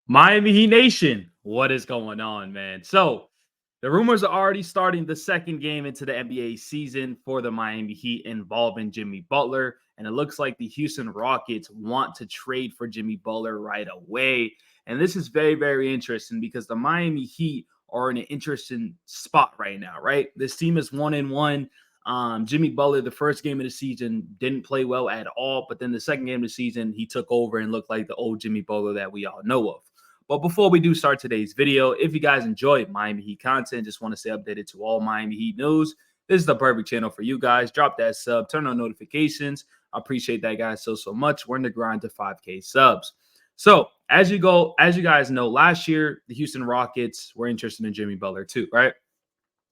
Miami Heat Nation, what is going on, man? So, the rumors are already starting the second game into the NBA season for the Miami Heat involving Jimmy Butler. And it looks like the Houston Rockets want to trade for Jimmy Butler right away. And this is very, very interesting because the Miami Heat are in an interesting spot right now, right? This team is 1-1. Jimmy Butler, the first game of the season, didn't play well at all. But then the second game of the season, he took over and looked like the old Jimmy Butler that we all know of. But before we do start today's video, if you guys enjoy Miami Heat content, just want to stay updated to all Miami Heat news, this is the perfect channel for you guys. Drop that sub, turn on notifications. I appreciate that, guys, so much. We're in the grind to 5K subs. So as you guys know, last year the Houston Rockets were interested in Jimmy Butler too, right?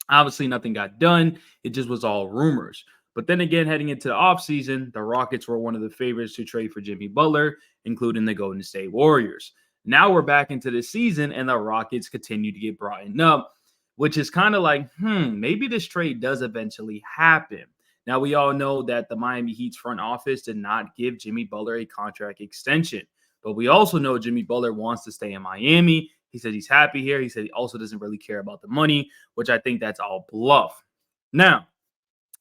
Obviously, nothing got done. It just was all rumors. But then again, heading into the offseason, the Rockets were one of the favorites to trade for Jimmy Butler, including the Golden State Warriors. Now we're back into the season, and the Rockets continue to get brought up, which is kind of like, maybe this trade does eventually happen. Now, we all know that the Miami Heat's front office did not give Jimmy Butler a contract extension. But we also know Jimmy Butler wants to stay in Miami. He said he's happy here. He said he also doesn't really care about the money, which I think that's all bluff. Now,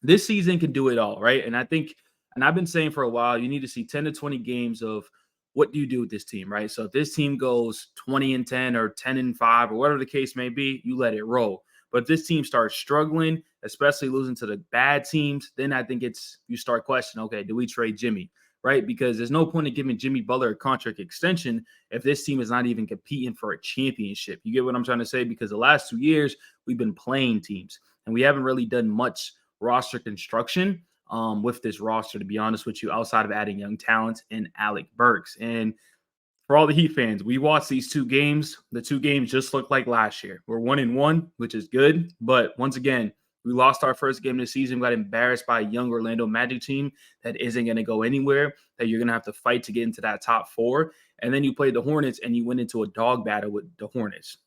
this season can do it all, right? And I think, and I've been saying for a while, you need to see 10 to 20 games of what do you do with this team, right? So if this team goes 20-10 or 10-5 or whatever the case may be, you let it roll. But if this team starts struggling, especially losing to the bad teams, then I think you start questioning, okay, do we trade Jimmy, right? Because there's no point in giving Jimmy Butler a contract extension if this team is not even competing for a championship. You get what I'm trying to say? Because the last 2 years, we've been playing teams, and we haven't really done much roster construction with this roster, to be honest with you, outside of adding young talent and Alec Burks. And for all the Heat fans, we watched these two games. The two games just look like last year. We're 1-1, which is good. But once again, we lost our first game of the season, got embarrassed by a young Orlando Magic team that isn't going to go anywhere, that you're going to have to fight to get into that top four. And then you played the Hornets and you went into a dog battle with the Hornets,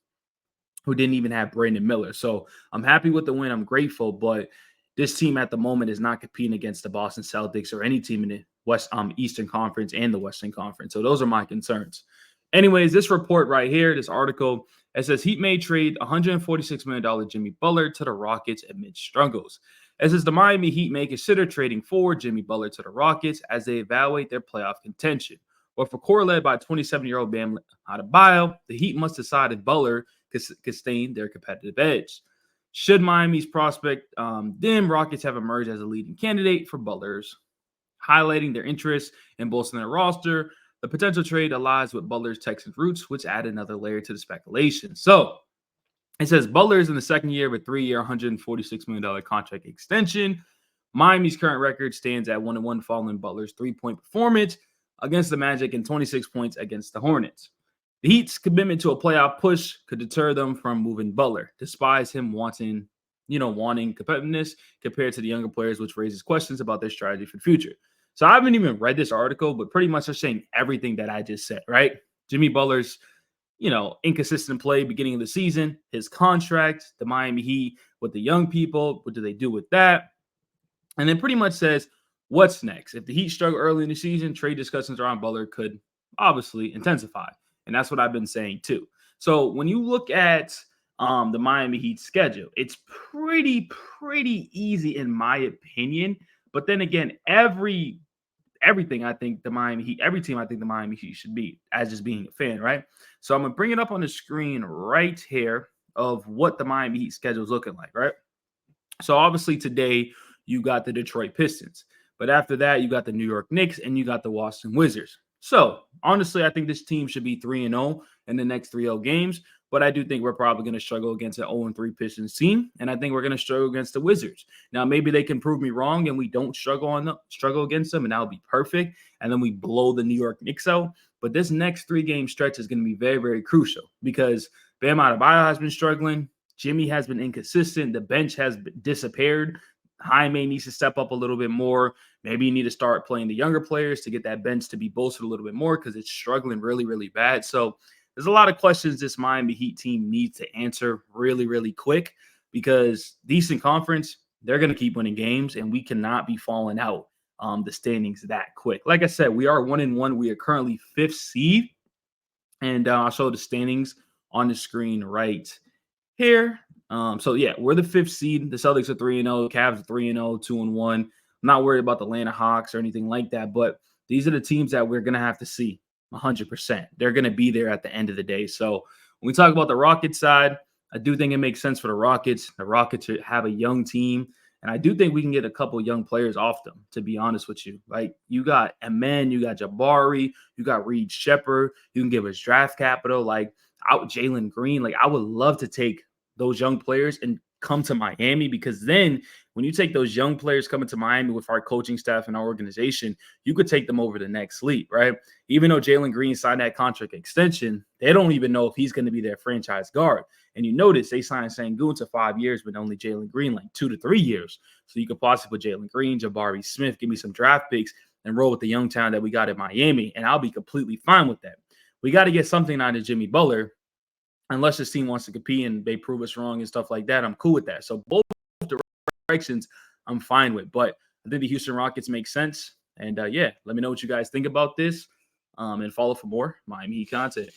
who didn't even have Brandon Miller. So I'm happy with the win. I'm grateful, but this team at the moment is not competing against the Boston Celtics or any team in the Eastern Conference and the Western Conference. So those are my concerns. Anyways, this report right here, this article, it says Heat may trade $146 million Jimmy Butler to the Rockets amid struggles. It says the Miami Heat may consider trading forward Jimmy Butler to the Rockets as they evaluate their playoff contention. But for core led by 27-year-old Bam Adebayo, the Heat must decide if Butler could sustain their competitive edge. Should Miami's prospect dim, Rockets have emerged as a leading candidate for Butler's, highlighting their interest in bolstering their roster. The potential trade aligns with Butler's Texans roots, which add another layer to the speculation. So it says Butler is in the second year of a 3-year, $146 million contract extension. Miami's current record stands at 1-1 following Butler's 3-point performance against the Magic and 26 points against the Hornets. The Heat's commitment to a playoff push could deter them from moving Butler, despite him wanting competitiveness compared to the younger players, which raises questions about their strategy for the future. So I haven't even read this article, but pretty much they're saying everything that I just said, right? Jimmy Butler's, inconsistent play beginning of the season, his contract, the Miami Heat with the young people, what do they do with that? And then pretty much says, what's next? If the Heat struggle early in the season, trade discussions around Butler could obviously intensify. And that's what I've been saying too. So when you look at the Miami Heat schedule, it's pretty easy in my opinion. But then again, everything I think the Miami Heat, every team I think the Miami Heat should beat, as just being a fan, right? So I'm gonna bring it up on the screen right here of what the Miami Heat schedule is looking like, right? So obviously today you got the Detroit Pistons, but after that you got the New York Knicks and you got the Washington Wizards. So honestly, I think this team should be 3-0 in the next 3-0 games. But I do think we're probably going to struggle against an 0-3 Pistons team, and I think we're going to struggle against the Wizards. Now, maybe they can prove me wrong, and we don't struggle against them, and that would be perfect. And then we blow the New York Knicks out. But this next 3-game stretch is going to be very, very crucial because Bam Adebayo has been struggling, Jimmy has been inconsistent, the bench has disappeared. Jaime needs to step up a little bit more. Maybe you need to start playing the younger players to get that bench to be bolstered a little bit more because it's struggling really, really bad. So there's a lot of questions this Miami Heat team needs to answer really, really quick because the Eastern Conference, they're going to keep winning games, and we cannot be falling out the standings that quick. Like I said, we are 1-1. We are currently 5th seed. And I'll show the standings on the screen right here. So yeah, we're the fifth seed. The Celtics are 3-0, Cavs are 3-0, 2-1. I'm not worried about the Atlanta Hawks or anything like that, but these are the teams that we're gonna have to see 100%. They're gonna be there at the end of the day. So when we talk about the Rockets side, I do think it makes sense for the Rockets. The Rockets have a young team, and I do think we can get a couple young players off them, to be honest with you. Like, you got Amen, you got Jabari, you got Reed Shepard, you can give us draft capital, like out Jalen Green. Like, I would love to take those young players and come to Miami, because then when you take those young players coming to Miami with our coaching staff and our organization, you could take them over the next league, right? Even though Jalen Green signed that contract extension, they don't even know if he's going to be their franchise guard. And you notice they signed Sengun to 5 years, but only Jalen Green like 2 to 3 years. So you could possibly put Jalen Green, Jabari Smith, give me some draft picks, and roll with the young talent that we got in Miami, and I'll be completely fine with that. We got to get something out of Jimmy Butler, unless this team wants to compete and they prove us wrong and stuff like that. I'm cool with that. So both directions I'm fine with. But I think the Houston Rockets make sense. And yeah, let me know what you guys think about this, and follow for more Miami Heat content.